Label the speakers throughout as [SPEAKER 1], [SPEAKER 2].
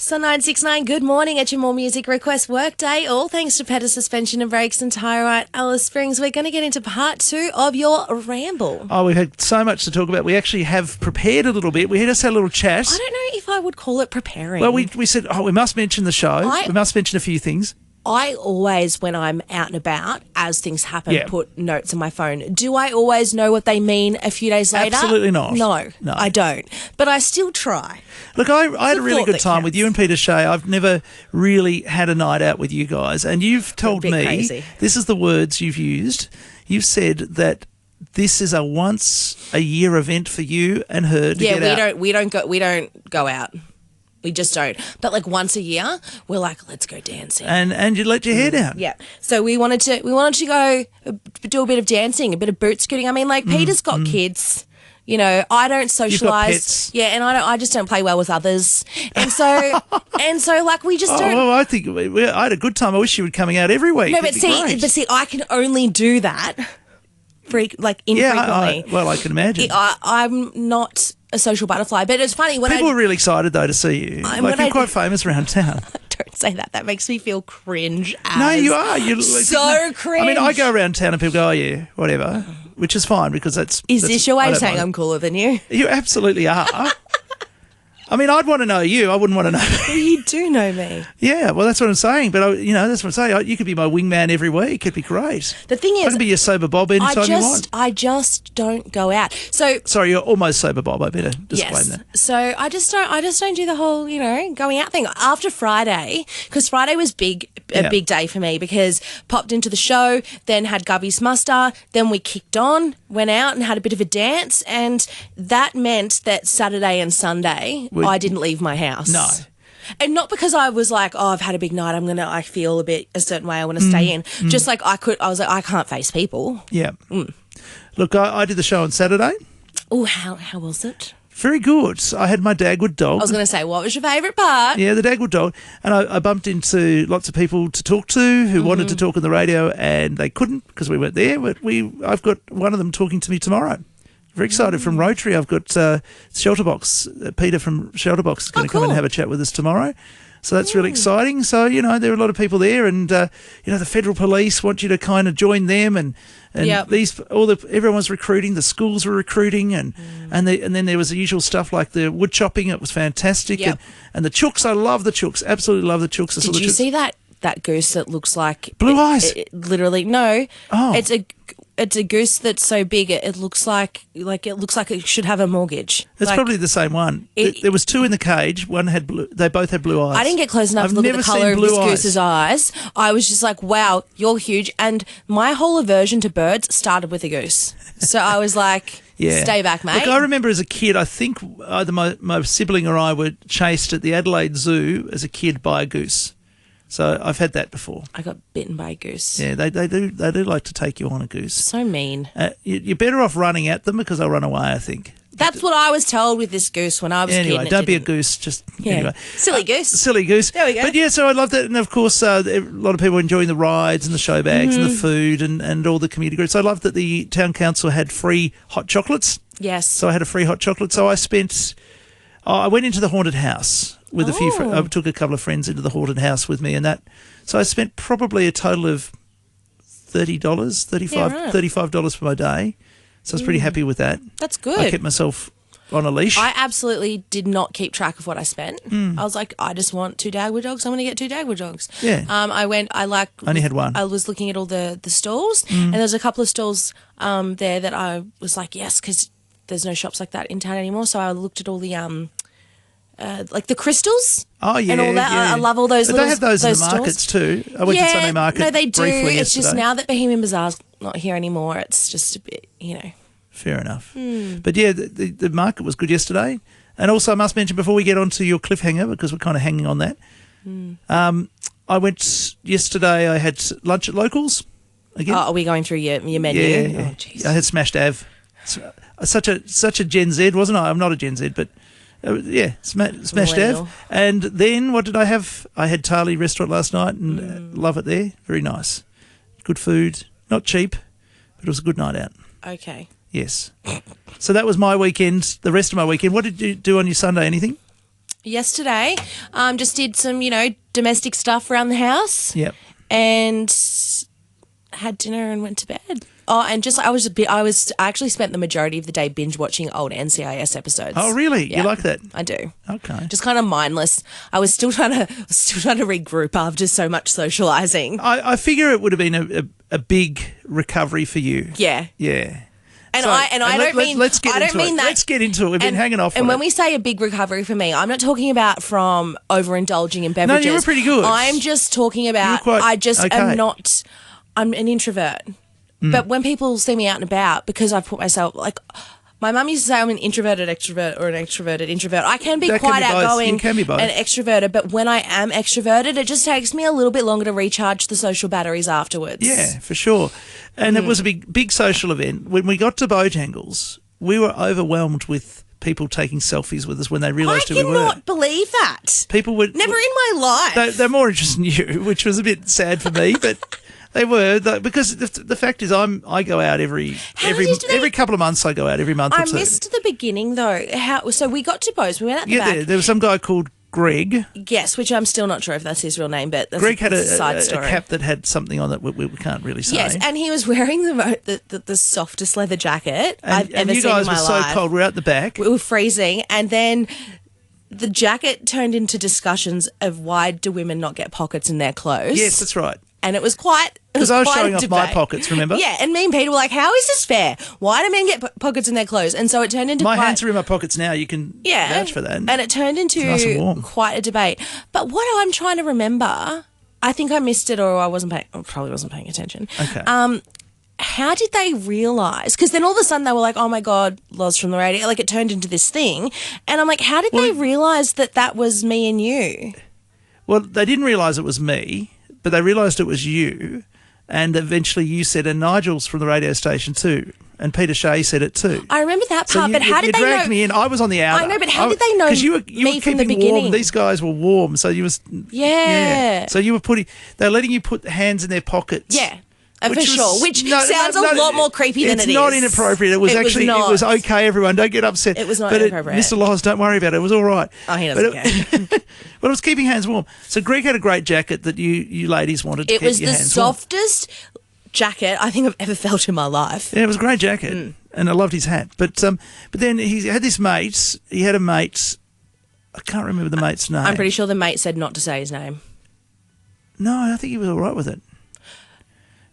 [SPEAKER 1] So 969, good morning at your More Music Request Workday. All thanks to Petter Suspension and Brakes and Tyre Right Alice Springs. We're going to get into part 2 of your Ramble.
[SPEAKER 2] Oh, we've had so much to talk about. We actually have prepared a little bit. We just had a little chat.
[SPEAKER 1] I don't know if I would call it preparing.
[SPEAKER 2] Well, we said, we must mention the show. We must mention a few things.
[SPEAKER 1] I always, when I'm out and about, as things happen, put notes on my phone. Do I always know what they mean a few days later?
[SPEAKER 2] Absolutely not.
[SPEAKER 1] No, I don't. But I still try.
[SPEAKER 2] Look, I had a really good time with you and Peter Shea. I've never really had a night out with you guys. And you've told me,
[SPEAKER 1] crazy.
[SPEAKER 2] This is the words you've used. You've said that this is a once-a-year event for you and her to get out.
[SPEAKER 1] We don't go out. We just don't. But like once a year, we're like, let's go dancing.
[SPEAKER 2] And you let your hair down.
[SPEAKER 1] Yeah. So we wanted to go do a bit of dancing, a bit of boot scooting. I mean, like Peter's got kids. You know, I don't socialise.
[SPEAKER 2] You've got pets.
[SPEAKER 1] Yeah, and I just don't play well with others. And so like we just don't.
[SPEAKER 2] Well, I think I had a good time. I wish you were coming out every week.
[SPEAKER 1] No, but see, I can only do that infrequently.
[SPEAKER 2] Yeah, I can imagine.
[SPEAKER 1] I'm not a social butterfly, but it's funny when
[SPEAKER 2] people were really excited though to see you. You're quite famous around town.
[SPEAKER 1] Don't say that. That makes me feel cringe.
[SPEAKER 2] No, you are. You're
[SPEAKER 1] so cringe.
[SPEAKER 2] I mean, I go around town and people go, "Oh yeah, whatever," which is fine because that's.
[SPEAKER 1] Is this your way of saying I'm cooler than you?
[SPEAKER 2] You absolutely are. I mean, I'd want to know you. I wouldn't want to know.
[SPEAKER 1] Well, you do know me.
[SPEAKER 2] Yeah, well, that's what I'm saying. But that's what I'm saying. You could be my wingman every week. It'd be great.
[SPEAKER 1] The thing is,
[SPEAKER 2] I can be your sober Bob anytime you want.
[SPEAKER 1] I just don't go out. So
[SPEAKER 2] sorry, you're almost sober Bob. I better disclaim that.
[SPEAKER 1] So I just don't do the whole going out thing after Friday, because Friday was a big day for me because popped into the show, then had Gubby's muster, then we kicked on, went out and had a bit of a dance, and that meant that Saturday and Sunday I didn't leave my house.
[SPEAKER 2] No.
[SPEAKER 1] And not because I was like, oh, I've had a big night, I feel a certain way, I want to stay in. Just like I was like, I can't face people.
[SPEAKER 2] Yeah. Look, I did the show on Saturday.
[SPEAKER 1] Oh, how was it?
[SPEAKER 2] Very good. I had my Dagwood dog.
[SPEAKER 1] I was going to say, what was your favourite part?
[SPEAKER 2] Yeah, the Dagwood dog. And I bumped into lots of people to talk to who wanted to talk on the radio and they couldn't because we weren't there. But I've got one of them talking to me tomorrow. Very excited. From Rotary, I've got Shelterbox. Peter from Shelterbox is going to come and have a chat with us tomorrow. So that's really exciting. So, there are a lot of people there and, the federal police want you to kind of join them and everyone's recruiting, the schools were recruiting and then there was the usual stuff like the wood chopping. It was fantastic.
[SPEAKER 1] Yep.
[SPEAKER 2] And the chooks, I love the chooks, absolutely love the chooks.
[SPEAKER 1] Did you see that goose that looks like...
[SPEAKER 2] Blue eyes?
[SPEAKER 1] Literally, no.
[SPEAKER 2] Oh.
[SPEAKER 1] It's a goose that's so big it looks like it should have a mortgage.
[SPEAKER 2] It's probably the same one. There was two in the cage. One had blue. They both had blue eyes.
[SPEAKER 1] I didn't get close enough to look at the colour of this goose's eyes. I was just like, wow, you're huge. And my whole aversion to birds started with a goose. So I was like, stay back, mate.
[SPEAKER 2] Look, I remember as a kid, I think either my sibling or I were chased at the Adelaide Zoo as a kid by a goose. So I've had that before.
[SPEAKER 1] I got bitten by a goose.
[SPEAKER 2] Yeah, they do like to take you on a goose.
[SPEAKER 1] So mean.
[SPEAKER 2] You're better off running at them because they'll run away, I think.
[SPEAKER 1] That's what I was told with this goose when I was a kid.
[SPEAKER 2] Anyway, don't be a goose. Anyway.
[SPEAKER 1] Silly goose.
[SPEAKER 2] Silly goose.
[SPEAKER 1] There we go.
[SPEAKER 2] But yeah, so I loved it. And of course, a lot of people enjoying the rides and the show bags and the food and all the community groups. I loved that the town council had free hot chocolates.
[SPEAKER 1] Yes.
[SPEAKER 2] So I had a free hot chocolate. So I went into the haunted house with a few friends. I took a couple of friends into the haunted house with me and that. So I spent probably a total of $35 for my day. So I was pretty happy with that.
[SPEAKER 1] That's good.
[SPEAKER 2] I kept myself on a leash.
[SPEAKER 1] I absolutely did not keep track of what I spent. I was like, I just want 2 Dagwood dogs. I'm going to get 2 Dagwood dogs.
[SPEAKER 2] Yeah.
[SPEAKER 1] Only
[SPEAKER 2] had one.
[SPEAKER 1] I was looking at all the stalls and there's a couple of stalls there that I was like, yes, because there's no shops like that in town anymore. So I looked at all the like the crystals.
[SPEAKER 2] Oh yeah,
[SPEAKER 1] and all that.
[SPEAKER 2] Yeah.
[SPEAKER 1] I love all those.
[SPEAKER 2] But they have those in the markets too. I went to Sunday Market.
[SPEAKER 1] No, they do.
[SPEAKER 2] Briefly
[SPEAKER 1] it's
[SPEAKER 2] yesterday.
[SPEAKER 1] just now that Bohemian Bazaar's not here anymore. It's just a bit,
[SPEAKER 2] Fair enough. But yeah, the market was good yesterday. And also, I must mention before we get on to your cliffhanger, because we're kind of hanging on that. I went yesterday. I had lunch at Locals. Again.
[SPEAKER 1] Oh, are we going through your menu?
[SPEAKER 2] Yeah.
[SPEAKER 1] Oh,
[SPEAKER 2] I had Smashed Ave. Such a Gen Z, wasn't I? I'm not a Gen Z, but Smashed Ave. And then what did I have? I had Tali restaurant last night and love it there. Very nice. Good food. Not cheap, but it was a good night out.
[SPEAKER 1] Okay.
[SPEAKER 2] Yes. So that was my weekend, the rest of my weekend. What did you do on your Sunday? Anything?
[SPEAKER 1] yesterday. Just did some, domestic stuff around the house.
[SPEAKER 2] Yep.
[SPEAKER 1] And had dinner and went to bed. Oh, and I actually spent the majority of the day binge watching old NCIS episodes.
[SPEAKER 2] Oh, really?
[SPEAKER 1] Yeah,
[SPEAKER 2] You like that?
[SPEAKER 1] I do.
[SPEAKER 2] Okay.
[SPEAKER 1] Just kind of mindless. I was still trying to regroup after so much socialising.
[SPEAKER 2] I figure it would have been a big recovery for you.
[SPEAKER 1] Yeah.
[SPEAKER 2] Yeah.
[SPEAKER 1] And I don't mean that.
[SPEAKER 2] Let's get into it. We've been hanging off.
[SPEAKER 1] And when we say a big recovery for me, I'm not talking about from overindulging in beverages.
[SPEAKER 2] No, you were pretty good.
[SPEAKER 1] I'm just talking about. I'm an introvert. But when people see me out and about, because I've put myself my mum used to say I'm an introverted extrovert or an extroverted introvert. I can be quite outgoing
[SPEAKER 2] you can be both.
[SPEAKER 1] and extroverted, but when I am extroverted, it just takes me a little bit longer to recharge the social batteries afterwards.
[SPEAKER 2] Yeah, for sure. And it was a big social event. When we got to Bojangles, we were overwhelmed with people taking selfies with us when they realised who we were.
[SPEAKER 1] I cannot believe that.
[SPEAKER 2] People would
[SPEAKER 1] never in my life.
[SPEAKER 2] They're more interested in you, which was a bit sad for me, but. They were because the fact is I go out every couple of months. I go out every month.
[SPEAKER 1] I
[SPEAKER 2] or two.
[SPEAKER 1] missed the beginning though. So we got to Bose. We went out the back.
[SPEAKER 2] There was some guy called Greg.
[SPEAKER 1] Yes, which I'm still not sure if that's his real name, but that's
[SPEAKER 2] Greg had
[SPEAKER 1] a side story.
[SPEAKER 2] A cap that had something on it we can't really say.
[SPEAKER 1] Yes, and he was wearing the softest leather jacket I've ever seen in my life.
[SPEAKER 2] And you guys were so cold. We were out the back.
[SPEAKER 1] We were freezing, and then the jacket turned into discussions of why do women not get pockets in their clothes.
[SPEAKER 2] Yes, that's right.
[SPEAKER 1] And it was quite.
[SPEAKER 2] Because I was showing off my pockets, remember?
[SPEAKER 1] Yeah, and me and Peter were like, how is this fair? Why do men get pockets in their clothes? And so it turned into
[SPEAKER 2] my hands are in my pockets now. You can vouch for that.
[SPEAKER 1] And it turned into quite a debate. But what I'm trying to remember, I think I missed it or I probably wasn't paying attention.
[SPEAKER 2] Okay.
[SPEAKER 1] How did they realise? Because then all of a sudden they were like, oh, my God, Loz from the radio. Like it turned into this thing. And I'm like, how did they realise that was me and you?
[SPEAKER 2] Well, they didn't realise it was me. But they realised it was you, and eventually you said, and Nigel's from the radio station too, and Peter Shea said it too.
[SPEAKER 1] I remember that part, but how did they know?
[SPEAKER 2] You dragged me in. I was on the outer.
[SPEAKER 1] I know, but how did they know?
[SPEAKER 2] Because you were
[SPEAKER 1] from the beginning.
[SPEAKER 2] Warm. These guys were warm, so you was So you were they're letting you put hands in their pockets.
[SPEAKER 1] Yeah. For sure, which sounds a lot more creepy than it is.
[SPEAKER 2] It's not inappropriate. It was it was okay, everyone. Don't get upset.
[SPEAKER 1] It was not inappropriate.
[SPEAKER 2] Mr. Loz, don't worry about it. It was all right.
[SPEAKER 1] Oh, he doesn't care.
[SPEAKER 2] But it was keeping hands warm. So Greg had a great jacket that you ladies wanted to keep your hands warm. It was the softest
[SPEAKER 1] jacket I think I've ever felt in my life.
[SPEAKER 2] Yeah, it was a great jacket. And I loved his hat. But then he had this mate. He had a mate. I can't remember the mate's name.
[SPEAKER 1] I'm pretty sure the mate said not to say his name.
[SPEAKER 2] No, I think he was all right with it.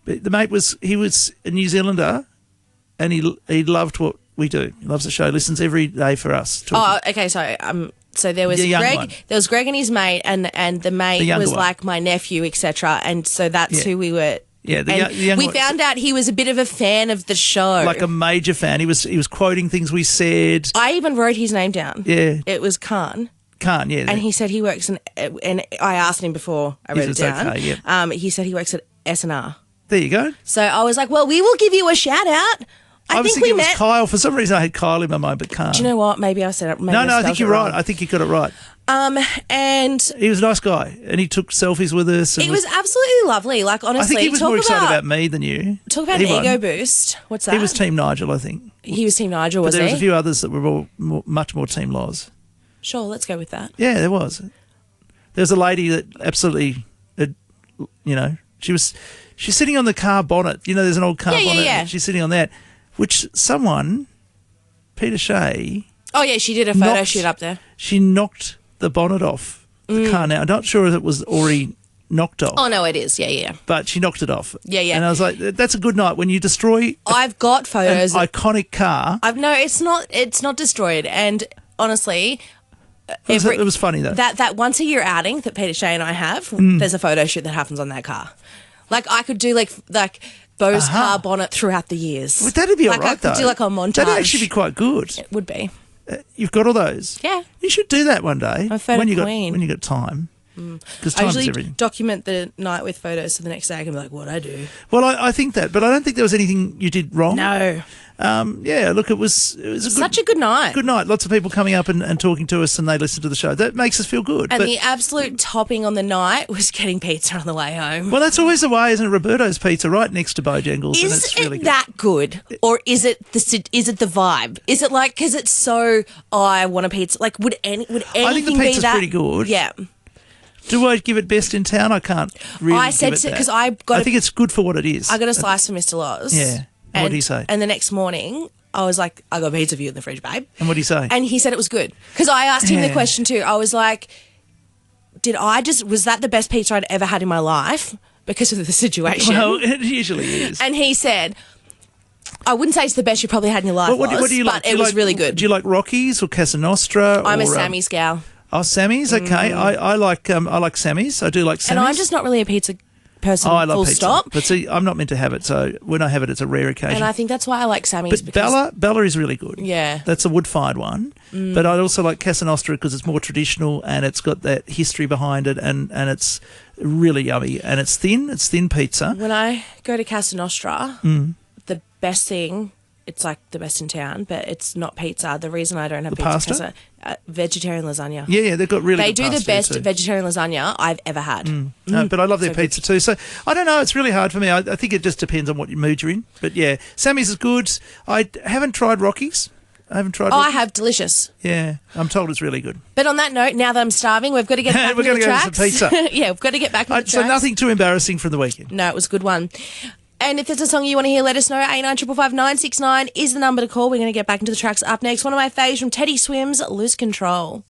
[SPEAKER 2] But the mate was a New Zealander, and he loved what we do. He loves the show. Listens every day for us.
[SPEAKER 1] Oh, okay. So there was Greg. There was Greg and his mate, and the mate was like my nephew, etc. And so that's who we were.
[SPEAKER 2] Yeah, the young
[SPEAKER 1] we found out he was a bit of a fan of the show,
[SPEAKER 2] like a major fan. He was quoting things we said.
[SPEAKER 1] I even wrote his name down.
[SPEAKER 2] Yeah,
[SPEAKER 1] it was Khan.
[SPEAKER 2] Khan, yeah.
[SPEAKER 1] And he said he works and I asked him before I wrote it down.
[SPEAKER 2] Okay, yeah.
[SPEAKER 1] He said he works at SNR.
[SPEAKER 2] There you go.
[SPEAKER 1] So I was like, well, we will give you a shout out.
[SPEAKER 2] I was thinking it was Kyle. For some reason, I had Kyle in my mind, but Khan.
[SPEAKER 1] Do you know what? Maybe I said it.
[SPEAKER 2] No, I think you're right. I think you got it right.
[SPEAKER 1] And
[SPEAKER 2] he was a nice guy, and he took selfies with us.
[SPEAKER 1] It was absolutely lovely. Like honestly,
[SPEAKER 2] I think he was more excited about me than you.
[SPEAKER 1] Talk about an ego boost. What's that?
[SPEAKER 2] He was Team Nigel, I think.
[SPEAKER 1] He was Team Nigel, was he?
[SPEAKER 2] There was a few others that were much more Team Loz.
[SPEAKER 1] Sure, let's go with that.
[SPEAKER 2] Yeah, there was. There was a lady that absolutely, she's sitting on the car bonnet. You know, there's an old car bonnet. Yeah. She's sitting on that, which someone, Peter Shea.
[SPEAKER 1] Oh yeah, she did a photo shoot up there.
[SPEAKER 2] She knocked the bonnet off the car. Now I'm not sure if it was already knocked off.
[SPEAKER 1] Oh no, it is. Yeah.
[SPEAKER 2] But she knocked it off.
[SPEAKER 1] Yeah.
[SPEAKER 2] And I was like, that's a good night when you destroy.
[SPEAKER 1] I've got photos.
[SPEAKER 2] An iconic car.
[SPEAKER 1] No, it's not. It's not destroyed. And honestly.
[SPEAKER 2] It was funny though.
[SPEAKER 1] That once a year outing that Peter Shea and I have, there's a photo shoot that happens on that car. Like I could do like Bo's car bonnet throughout the years.
[SPEAKER 2] Well, that'd be all right though.
[SPEAKER 1] I could do like a montage.
[SPEAKER 2] That'd actually be quite good.
[SPEAKER 1] It would be.
[SPEAKER 2] You've got all those.
[SPEAKER 1] Yeah.
[SPEAKER 2] You should do that one day.
[SPEAKER 1] I'm a photo
[SPEAKER 2] when you got time. Because
[SPEAKER 1] I
[SPEAKER 2] time is
[SPEAKER 1] usually
[SPEAKER 2] everything.
[SPEAKER 1] document the night with photos, so the next day I can be like, "What I do?"
[SPEAKER 2] Well, I think that, but I don't think there was anything you did wrong.
[SPEAKER 1] No,
[SPEAKER 2] Yeah, look, it was
[SPEAKER 1] such a good night.
[SPEAKER 2] good night. Lots of people coming up and talking to us, and they listen to the show. That makes us feel good.
[SPEAKER 1] And
[SPEAKER 2] But-
[SPEAKER 1] the absolute topping on the night was getting pizza on the way home.
[SPEAKER 2] well, that's always the way, isn't it? Roberto's Pizza, right next to Bojangles, and
[SPEAKER 1] Is
[SPEAKER 2] it's
[SPEAKER 1] it
[SPEAKER 2] really good.
[SPEAKER 1] that good, or is it the vibe? Is it like because it's so? Oh, I want a pizza. Like, would anything
[SPEAKER 2] I think the
[SPEAKER 1] be
[SPEAKER 2] pizza's
[SPEAKER 1] that?
[SPEAKER 2] pretty good.
[SPEAKER 1] Yeah.
[SPEAKER 2] Do I give it best in town? I can't really.
[SPEAKER 1] I said
[SPEAKER 2] give it that.
[SPEAKER 1] because I got.
[SPEAKER 2] I think it's good for what it is.
[SPEAKER 1] I got a slice for Mr. Loz.
[SPEAKER 2] Yeah. And what did he say?
[SPEAKER 1] And the next morning, I was like, "I got pizza for you in the fridge, babe."
[SPEAKER 2] And what did he say?
[SPEAKER 1] And he said it was good because I asked him the
[SPEAKER 2] Yeah.
[SPEAKER 1] question too. I was like, was that the best pizza I'd ever had in my life because of the situation?
[SPEAKER 2] Well, it usually is.
[SPEAKER 1] And he said, I wouldn't say it's the best you probably had in your life,
[SPEAKER 2] What do you like?
[SPEAKER 1] but
[SPEAKER 2] Do you
[SPEAKER 1] it was
[SPEAKER 2] like-
[SPEAKER 1] really good.
[SPEAKER 2] Do you like Rockies or Casa Nostra?
[SPEAKER 1] I'm a
[SPEAKER 2] or,
[SPEAKER 1] Sammy's gal.
[SPEAKER 2] Oh, Sammy's, okay. I like Sammy's. I do like Sammy's.
[SPEAKER 1] And I'm just not really a pizza person,
[SPEAKER 2] I love
[SPEAKER 1] full
[SPEAKER 2] pizza.
[SPEAKER 1] stop.
[SPEAKER 2] But see, I'm not meant to have it, so when I have it, it's a rare occasion.
[SPEAKER 1] And I think that's why I like Sammy's.
[SPEAKER 2] but
[SPEAKER 1] because
[SPEAKER 2] Bella is really good.
[SPEAKER 1] Yeah.
[SPEAKER 2] That's a wood-fired one. But I also like Casa Nostra because it's more traditional and it's got that history behind it and it's really yummy. And it's thin pizza.
[SPEAKER 1] when I go to Casa Nostra, the best thing, it's like the best in town, but it's not pizza. The reason I don't have pizza
[SPEAKER 2] pasta?
[SPEAKER 1] is vegetarian lasagna.
[SPEAKER 2] Yeah, they've got really
[SPEAKER 1] They
[SPEAKER 2] good
[SPEAKER 1] do the
[SPEAKER 2] pasta there
[SPEAKER 1] best
[SPEAKER 2] too.
[SPEAKER 1] vegetarian lasagna I've ever had.
[SPEAKER 2] No, but I love their
[SPEAKER 1] So good.
[SPEAKER 2] pizza too. So I don't know. It's really hard for me. I think it just depends on what mood you're in. But yeah, Sammy's is good. I haven't tried Rockies. I haven't tried
[SPEAKER 1] Oh, I
[SPEAKER 2] Rockies.
[SPEAKER 1] have. Delicious.
[SPEAKER 2] Yeah, I'm told it's really good.
[SPEAKER 1] But on that note, now that I'm starving, we've got to get back
[SPEAKER 2] We're
[SPEAKER 1] into the
[SPEAKER 2] gonna go to
[SPEAKER 1] tracks.
[SPEAKER 2] some pizza.
[SPEAKER 1] Yeah, we've got to get back into the
[SPEAKER 2] So
[SPEAKER 1] tracks.
[SPEAKER 2] nothing too embarrassing from the weekend.
[SPEAKER 1] No, it was a good one. And if there's a song you want to hear, let us know. 89555969 is the number to call. We're going to get back into the tracks up next. One of my faves from Teddy Swims, Lose Control.